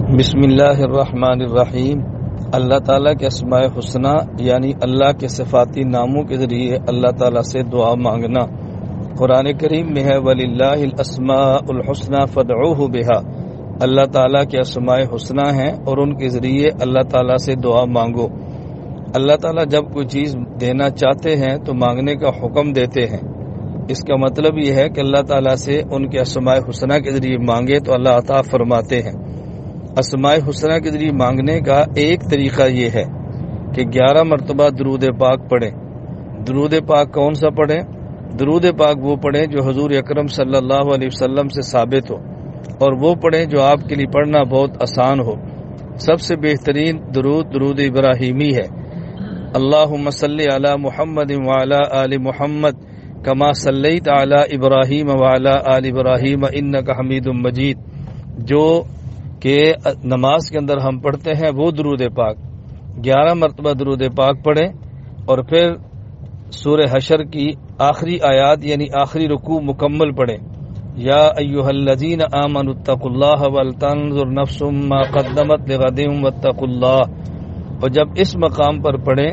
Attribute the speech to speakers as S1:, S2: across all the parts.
S1: بسم اللہ الرحمن الرحیم۔ اللہ تعالیٰ کے اسماء حسنہ یعنی اللہ کے صفاتی ناموں کے ذریعے اللہ تعالیٰ سے دعا مانگنا قرآن کریم میں ہے وَلِلَّهِ الْأَسْمَاءُ الْحُسْنَى فَادْعُوهُ بِهَا۔ اللہ تعالیٰ کے اسماء حسنہ ہیں اور ان کے ذریعے اللہ تعالیٰ سے دعا مانگو۔ اللہ تعالیٰ جب کوئی چیز دینا چاہتے ہیں تو مانگنے کا حکم دیتے ہیں۔ اس کا مطلب یہ ہے کہ اللہ تعالیٰ سے ان کے اسماء حسنہ کے ذریعے مانگے تو اللہ عطا فرماتے ہیں۔ اسماء حسنہ کے ذریعے مانگنے کا ایک طریقہ یہ ہے کہ 11 مرتبہ درود پاک پڑھیں۔ درود پاک کون سا پڑھیں؟ درود پاک وہ پڑھیں جو حضور اکرم صلی اللہ علیہ وسلم سے ثابت ہو، اور وہ پڑھیں جو آپ کے لیے پڑھنا بہت آسان ہو۔ سب سے بہترین درود ابراہیمی ہے۔ اللہم صلی علی محمد وعلی آل محمد کما صلیت علی ابراہیم وعلی آل ابراہیم انک حمید مجید، جو کہ نماز کے اندر ہم پڑھتے ہیں وہ درود پاک 11 مرتبہ درود پاک پڑھیں، اور پھر سورہ حشر کی آخری آیات یعنی آخری رکوع مکمل پڑھیں۔ یا ایھا الذین آمنوا اتقوا اللہ ولتنظر نفس ما قدمت لغد واتقوا اللہ۔ اور جب اس مقام پر پڑھیں،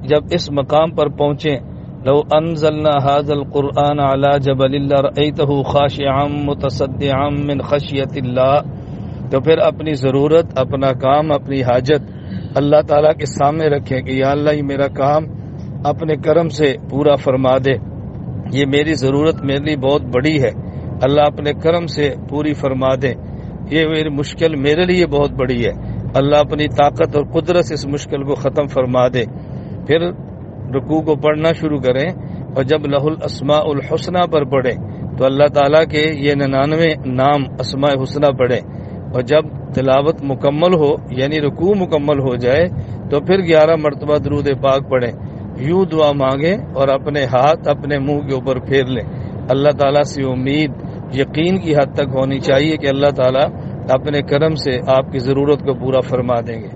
S1: جب اس مقام پر پہنچیں، لو انزلنا هذا القرآن على جبل لرأيته خاشعا متصدعا من خشیۃ اللہ، تو پھر اپنی ضرورت، اپنا کام، اپنی حاجت اللہ تعالیٰ کے سامنے رکھیں کہ یا اللہ یہ میرا کام اپنے کرم سے پورا فرما دے، یہ میری ضرورت میرے لیے بہت بڑی ہے، اللہ اپنے کرم سے پوری فرما دے، یہ میری مشکل میرے لیے بہت بڑی ہے، اللہ اپنی طاقت اور قدرت سے اس مشکل کو ختم فرما دے۔ پھر رکوع کو پڑھنا شروع کریں، اور جب لہ الاسماء الحسنہ پر پڑھیں تو اللہ تعالیٰ کے یہ 99 نام اسماء حسنہ پڑھیں، اور جب تلاوت مکمل ہو یعنی رکوع مکمل ہو جائے تو پھر 11 مرتبہ درود پاک پڑھیں، یوں دعا مانگیں اور اپنے ہاتھ اپنے منہ کے اوپر پھیر لیں۔ اللہ تعالیٰ سے امید یقین کی حد تک ہونی چاہیے کہ اللہ تعالیٰ اپنے کرم سے آپ کی ضرورت کو پورا فرما دیں گے۔